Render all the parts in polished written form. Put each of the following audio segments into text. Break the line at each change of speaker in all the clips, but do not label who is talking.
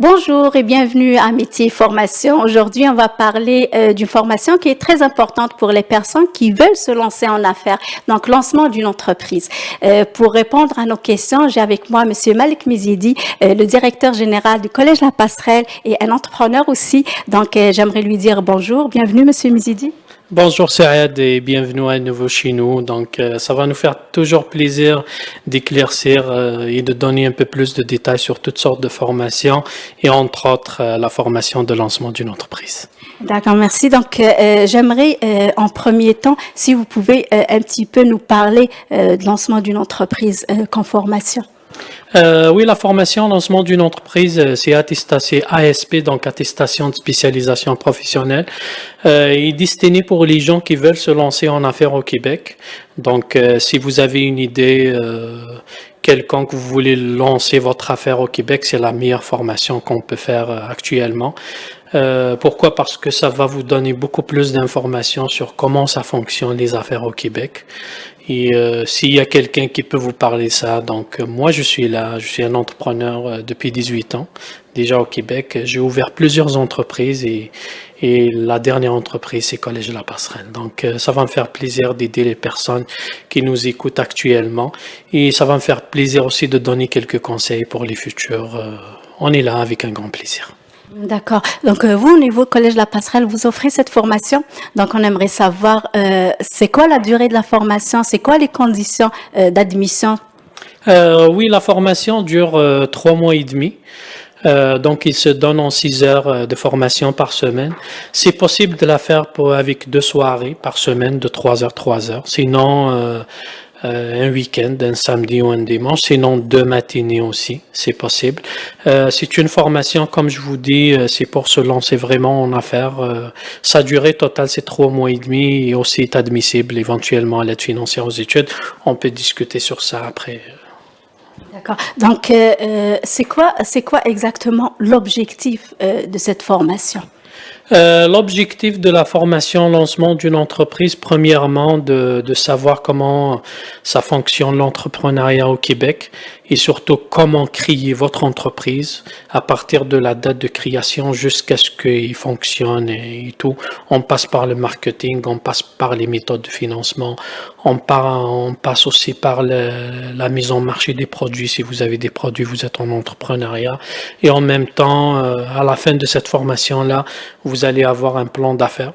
Bonjour et bienvenue à Métier Formation. Aujourd'hui, on va parler d'une formation qui est très importante pour les personnes qui veulent se lancer en affaires, donc lancement d'une entreprise. Pour répondre à nos questions, j'ai avec moi Monsieur Malik Mizidi, le directeur général du Collège La Passerelle et un entrepreneur aussi. Donc, j'aimerais lui dire bonjour. Bienvenue, Monsieur Mizidi.
Bonjour Saad et bienvenue à nouveau chez nous. Donc, ça va nous faire toujours plaisir d'éclaircir et de donner un peu plus de détails sur toutes sortes de formations et entre autres la formation de lancement d'une entreprise.
D'accord, merci. Donc, j'aimerais en premier temps, si vous pouvez un petit peu nous parler de lancement d'une entreprise comme formation.
Oui, la formation lancement d'une entreprise, c'est ASP, donc attestation de spécialisation professionnelle, est destinée pour les gens qui veulent se lancer en affaires au Québec. Donc, si vous avez une idée quelconque, vous voulez lancer votre affaire au Québec, c'est la meilleure formation qu'on peut faire actuellement. Pourquoi? Parce que ça va vous donner beaucoup plus d'informations sur comment ça fonctionne les affaires au Québec. Et s'il y a quelqu'un qui peut vous parler de ça, donc moi je suis là, je suis un entrepreneur depuis 18 ans, déjà au Québec. J'ai ouvert plusieurs entreprises et la dernière entreprise c'est Collège La Passerelle. Donc ça va me faire plaisir d'aider les personnes qui nous écoutent actuellement et ça va me faire plaisir aussi de donner quelques conseils pour les futurs. On est là avec un grand plaisir.
D'accord. Donc, vous, au niveau Collège La Passerelle, vous offrez cette formation. Donc, on aimerait savoir, c'est quoi la durée de la formation? C'est quoi les conditions d'admission?
Oui, la formation dure 3 mois et demi. Donc, il se donne en 6 heures de formation par semaine. C'est possible de la faire avec 2 soirées par semaine de 3 heures, 3 heures. Sinon, un week-end, un samedi ou un dimanche, sinon 2 matinées aussi, c'est possible. C'est une formation, comme je vous dis, c'est pour se lancer vraiment en affaires. Sa durée totale, c'est 3 mois et demi et aussi est admissible éventuellement à l'aide financière aux études. On peut discuter sur ça après.
D'accord. Donc, c'est quoi exactement l'objectif de cette formation?
L'objectif de la formation lancement d'une entreprise, premièrement, de savoir comment ça fonctionne l'entrepreneuriat au Québec et surtout comment créer votre entreprise à partir de la date de création jusqu'à ce qu'il fonctionne et tout. On passe par le marketing, on passe par les méthodes de financement, on passe aussi par la mise en marché des produits. Si vous avez des produits, vous êtes en entrepreneuriat. Et en même temps, à la fin de cette formation-là, vous allez avoir un plan d'affaires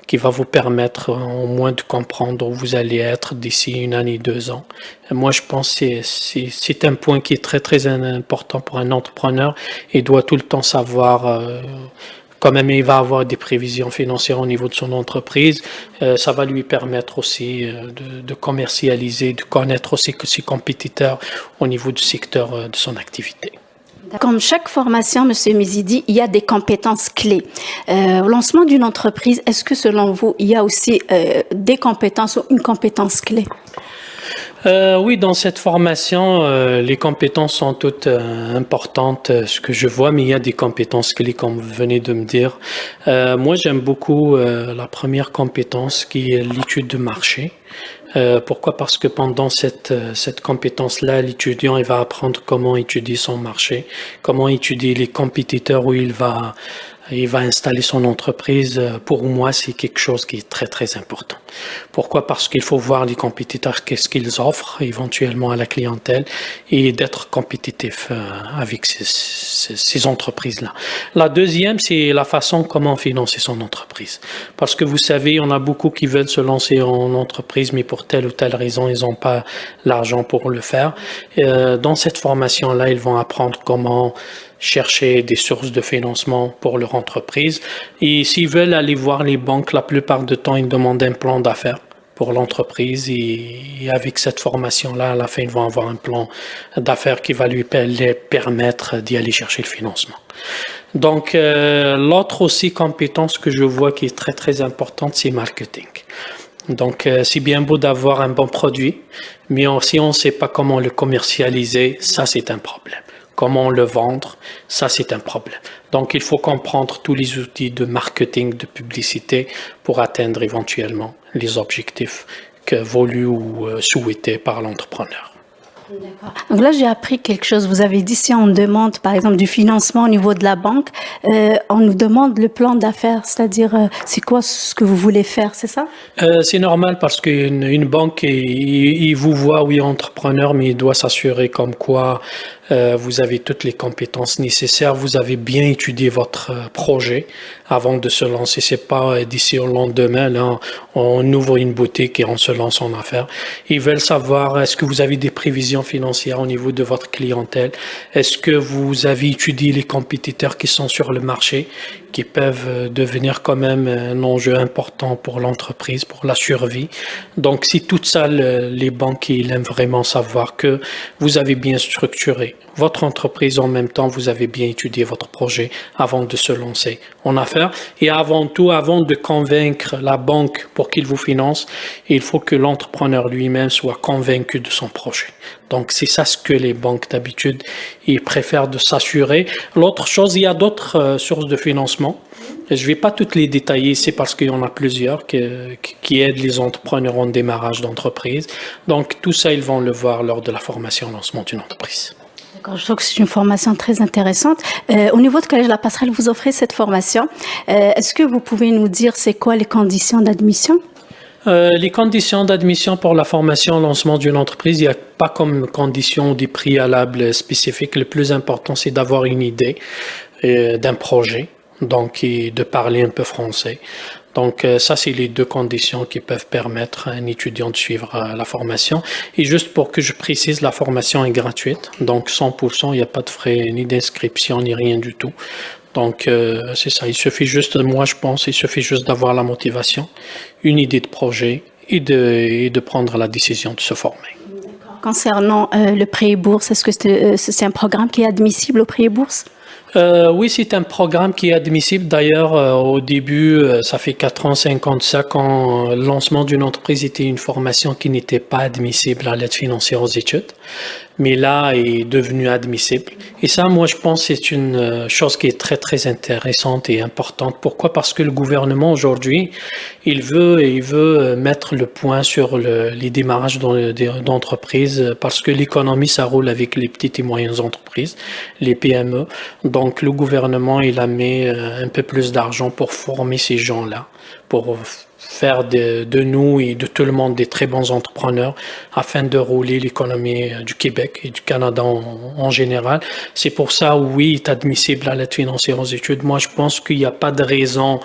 qui va vous permettre au moins de comprendre où vous allez être d'ici 1 année, 2 ans. Et moi, je pense que c'est un point qui est très, très important pour un entrepreneur. Il doit tout le temps savoir quand même, il va avoir des prévisions financières au niveau de son entreprise. Ça va lui permettre aussi de commercialiser, de connaître aussi ses compétiteurs au niveau du secteur de son activité.
Comme chaque formation, Monsieur Mizidi, il y a des compétences clés. Au lancement d'une entreprise, est-ce que selon vous, il y a aussi des compétences ou une compétence clé?
Oui, dans cette formation, les compétences sont toutes importantes, ce que je vois, mais il y a des compétences clés, comme vous venez de me dire. Moi, j'aime beaucoup la première compétence qui est l'étude de marché. Pourquoi? Parce que pendant cette compétence-là, l'étudiant il va apprendre comment étudier son marché, comment étudier les compétiteurs où il va installer son entreprise. Pour moi, c'est quelque chose qui est très, très important. Pourquoi? Parce qu'il faut voir les compétiteurs, qu'est-ce qu'ils offrent éventuellement à la clientèle et d'être compétitif avec ces entreprises-là. La deuxième, c'est la façon comment financer son entreprise. Parce que vous savez, on a beaucoup qui veulent se lancer en entreprise, mais pour telle ou telle raison, ils n'ont pas l'argent pour le faire. Dans cette formation-là, ils vont apprendre comment chercher des sources de financement pour leur entreprise. Et s'ils veulent aller voir les banques, la plupart du temps, ils demandent un plan d'affaires pour l'entreprise et avec cette formation-là, à la fin, ils vont avoir un plan d'affaires qui va les permettre d'y aller chercher le financement. Donc, l'autre aussi compétence que je vois qui est très, très importante, c'est marketing. Donc, c'est bien beau d'avoir un bon produit, mais si on ne sait pas comment le commercialiser, ça, c'est un problème. Comment le vendre, ça c'est un problème. Donc il faut comprendre tous les outils de marketing, de publicité pour atteindre éventuellement les objectifs voulus ou souhaités par l'entrepreneur.
D'accord. Donc là, j'ai appris quelque chose. Vous avez dit, si on demande, par exemple, du financement au niveau de la banque, on nous demande le plan d'affaires, c'est-à-dire, c'est quoi ce que vous voulez faire, c'est ça?
C'est normal parce qu'une banque, il vous voit, oui, entrepreneur, mais il doit s'assurer comme quoi vous avez toutes les compétences nécessaires, vous avez bien étudié votre projet avant de se lancer. C'est pas d'ici au lendemain, là, on ouvre une boutique et on se lance en affaires. Ils veulent savoir, est-ce que vous avez des prévisions financières au niveau de votre clientèle? Est-ce que vous avez étudié les compétiteurs qui sont sur le marché, qui peuvent devenir quand même un enjeu important pour l'entreprise, pour la survie? Donc, si tout ça, les banques, ils aiment vraiment savoir que vous avez bien structuré votre entreprise, en même temps, vous avez bien étudié votre projet avant de se lancer en affaires. Et avant tout, avant de convaincre la banque pour qu'il vous finance, il faut que l'entrepreneur lui-même soit convaincu de son projet. Donc, c'est ça ce que les banques d'habitude, ils préfèrent de s'assurer. L'autre chose, il y a d'autres sources de financement. Je ne vais pas toutes les détailler ici parce qu'il y en a plusieurs qui aident les entrepreneurs en démarrage d'entreprise. Donc, tout ça, ils vont le voir lors de la formation au lancement d'une entreprise.
D'accord, je trouve que c'est une formation très intéressante. Au niveau de Collège La Passerelle, vous offrez cette formation. Est-ce que vous pouvez nous dire c'est quoi les conditions d'admission?
Les conditions d'admission pour la formation au lancement d'une entreprise, il n'y a pas comme condition des préalables spécifiques. Le plus important, c'est d'avoir une idée d'un projet, donc et de parler un peu français. Donc ça, c'est les deux conditions qui peuvent permettre à un étudiant de suivre la formation. Et juste pour que je précise, la formation est gratuite, donc 100%, il n'y a pas de frais ni d'inscription ni rien du tout. Donc c'est ça, il suffit juste, moi je pense, il suffit juste d'avoir la motivation, une idée de projet et de prendre la décision de se former.
Concernant le prêt et bourse, est-ce que c'est un programme qui est admissible au prêt et bourse?
Oui, c'est un programme qui est admissible. D'ailleurs, au début, ça fait 4 ans, 5 ans de ça, quand le lancement d'une entreprise était une formation qui n'était pas admissible à l'aide financière aux études. Mais là, est devenu admissible. Et ça, moi, je pense que c'est une chose qui est très, très intéressante et importante. Pourquoi? Parce que le gouvernement, aujourd'hui, il veut mettre le point sur les démarrages d'entreprises parce que l'économie, ça roule avec les petites et moyennes entreprises, les PME. Donc, le gouvernement, il a mis un peu plus d'argent pour former ces gens-là, pour faire de nous et de tout le monde des très bons entrepreneurs afin de rouler l'économie du Québec et du Canada en général. C'est pour ça, oui, il est admissible à l'aide financière aux études. Moi, je pense qu'il n'y a pas de raison.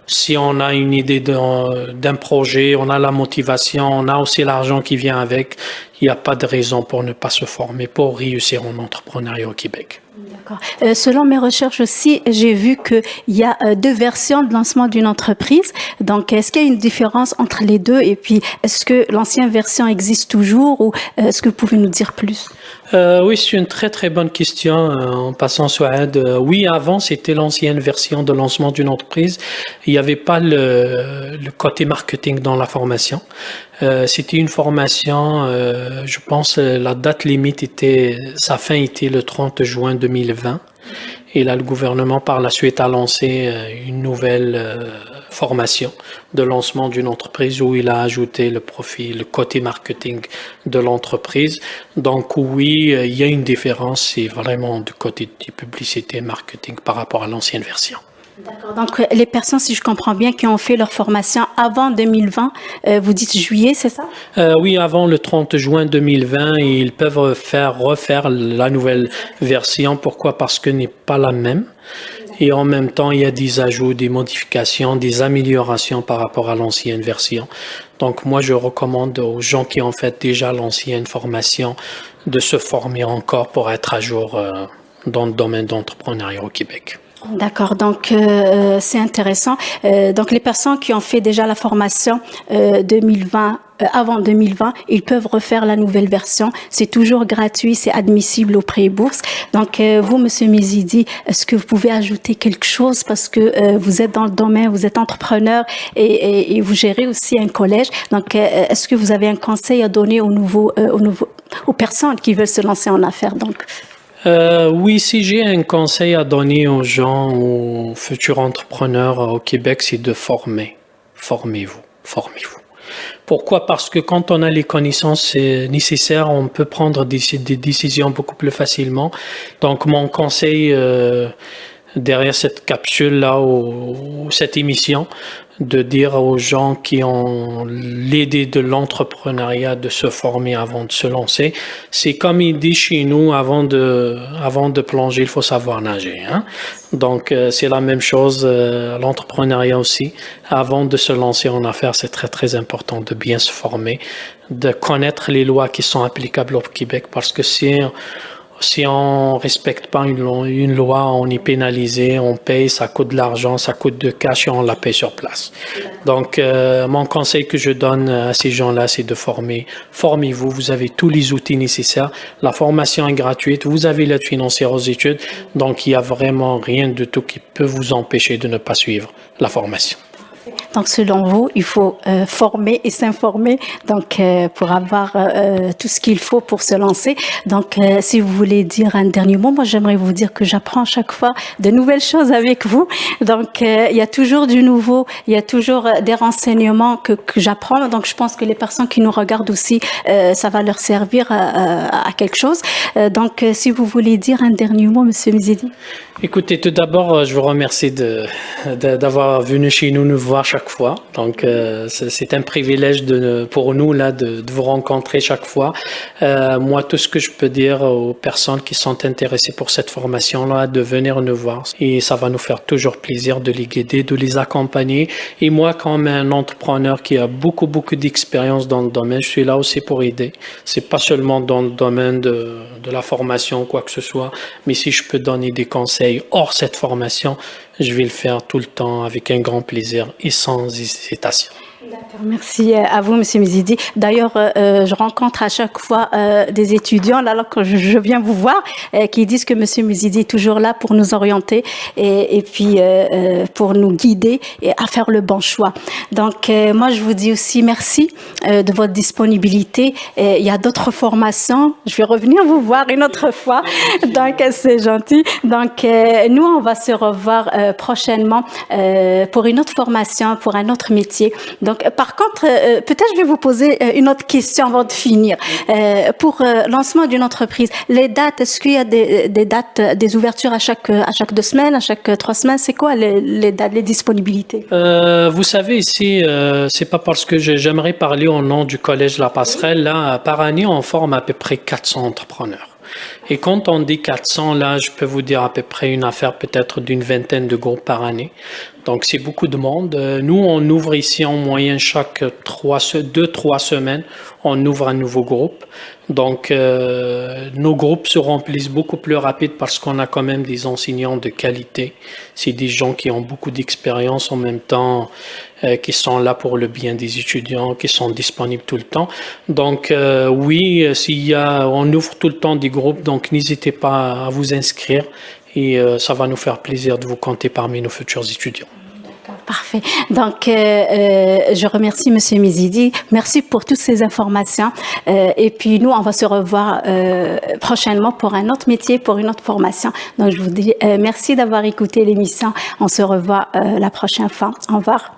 Si on a une idée d'un projet, on a la motivation, on a aussi l'argent qui vient avec, il n'y a pas de raison pour ne pas se former, pour réussir en entrepreneuriat au Québec.
D'accord. Selon mes recherches aussi, j'ai vu qu'il y a 2 versions de lancement d'une entreprise. Donc, est-ce qu'il y a une différence entre les deux? Et puis, est-ce que l'ancienne version existe toujours ou est-ce que vous pouvez nous dire plus?
Oui, c'est une très très bonne question. En passant sur Aide, oui, avant c'était l'ancienne version de lancement d'une entreprise. Il n'y avait pas le côté marketing dans la formation. C'était une formation, je pense, la date limite sa fin était le 30 juin 2020. Et là, le gouvernement, par la suite, a lancé une nouvelle formation de lancement d'une entreprise où il a ajouté le côté marketing de l'entreprise. Donc oui, il y a une différence, c'est vraiment du côté de publicité marketing par rapport à l'ancienne version.
D'accord. Donc, les personnes, si je comprends bien, qui ont fait leur formation avant 2020, vous dites juillet, c'est ça?
Oui, avant le 30 juin 2020, ils peuvent refaire la nouvelle version. Pourquoi? Parce que n'est pas la même. Et en même temps, il y a des ajouts, des modifications, des améliorations par rapport à l'ancienne version. Donc, moi, je recommande aux gens qui ont fait déjà l'ancienne formation de se former encore pour être à jour dans le domaine d'entrepreneuriat au Québec.
D'accord, donc c'est intéressant. Donc les personnes qui ont fait déjà la formation 2020, avant 2020, ils peuvent refaire la nouvelle version. C'est toujours gratuit, c'est admissible au prêt et bourse. Donc vous, Monsieur Mizidi, est-ce que vous pouvez ajouter quelque chose parce que vous êtes dans le domaine, vous êtes entrepreneur et vous gérez aussi un collège. Donc est-ce que vous avez un conseil à donner aux personnes qui veulent se lancer en affaires? Donc
oui, si j'ai un conseil à donner aux gens, aux futurs entrepreneurs au Québec, c'est de former. Formez-vous. Pourquoi? Parce que quand on a les connaissances nécessaires, on peut prendre des décisions beaucoup plus facilement. Donc, mon conseil derrière cette capsule-là ou cette émission, de dire aux gens qui ont l'idée de l'entrepreneuriat de se former avant de se lancer. C'est comme il dit chez nous, avant de plonger, il faut savoir nager. Hein? Donc, c'est la même chose à l'entrepreneuriat aussi. Avant de se lancer en affaires, c'est très, très important de bien se former, de connaître les lois qui sont applicables au Québec, parce que si on respecte pas une loi, on est pénalisé, on paye, ça coûte de l'argent, ça coûte de cash et on la paye sur place. Donc, mon conseil que je donne à ces gens-là, c'est de formez-vous, vous avez tous les outils nécessaires, la formation est gratuite, vous avez l'aide financière aux études, donc il n'y a vraiment rien de tout qui peut vous empêcher de ne pas suivre la formation.
Donc, selon vous, il faut former et s'informer donc pour avoir tout ce qu'il faut pour se lancer. Donc, si vous voulez dire un dernier mot, moi, j'aimerais vous dire que j'apprends chaque fois de nouvelles choses avec vous. Donc, il y a toujours du nouveau, il y a toujours des renseignements que j'apprends. Donc, je pense que les personnes qui nous regardent aussi, ça va leur servir à quelque chose. Donc, si vous voulez dire un dernier mot, Monsieur Mizidi.
Écoutez, tout d'abord, je vous remercie d'avoir venu chez nous voir chaque fois. Donc, c'est un privilège pour nous là de vous rencontrer chaque fois. Moi, tout ce que je peux dire aux personnes qui sont intéressées pour cette formation-là, de venir nous voir. Et ça va nous faire toujours plaisir de les guider, de les accompagner. Et moi, comme un entrepreneur qui a beaucoup d'expérience dans le domaine, je suis là aussi pour aider. C'est pas seulement dans le domaine de la formation ou quoi que ce soit, mais si je peux donner des conseils hors cette formation, je vais le faire tout le temps avec un grand plaisir et sans hésitation.
D'accord, merci à vous, Monsieur Mizidi. D'ailleurs, je rencontre à chaque fois des étudiants, là, quand je viens vous voir, qui disent que Monsieur Mizidi est toujours là pour nous orienter et puis pour nous guider et à faire le bon choix. Donc, moi, je vous dis aussi merci de votre disponibilité. Il y a d'autres formations. Je vais revenir vous voir une autre fois. Donc, c'est gentil. Donc, nous, on va se revoir prochainement pour une autre formation, pour un autre métier. Donc, par contre, peut-être je vais vous poser une autre question avant de finir. Pour lancement d'une entreprise, les dates, est-ce qu'il y a des dates, des ouvertures à chaque 2 semaines, à chaque 3 semaines? C'est quoi les dates, les disponibilités?
Vous savez, ici, c'est pas parce que j'aimerais parler au nom du Collège La Passerelle. Là, par année, on forme à peu près 400 entrepreneurs. Et quand on dit 400, là, je peux vous dire à peu près une affaire peut-être d'une vingtaine de groupes par année. Donc, c'est beaucoup de monde. Nous, on ouvre ici en moyenne chaque 2-3 semaines, on ouvre un nouveau groupe. Donc, nos groupes se remplissent beaucoup plus rapide parce qu'on a quand même des enseignants de qualité. C'est des gens qui ont beaucoup d'expérience en même temps, qui sont là pour le bien des étudiants, qui sont disponibles tout le temps. Donc, oui, on ouvre tout le temps des groupes, donc n'hésitez pas à vous inscrire et ça va nous faire plaisir de vous compter parmi nos futurs étudiants.
Parfait. Donc, je remercie Monsieur Mizidi. Merci pour toutes ces informations. Et puis, nous, on va se revoir prochainement pour un autre métier, pour une autre formation. Donc, je vous dis merci d'avoir écouté l'émission. On se revoit la prochaine fois. Au revoir.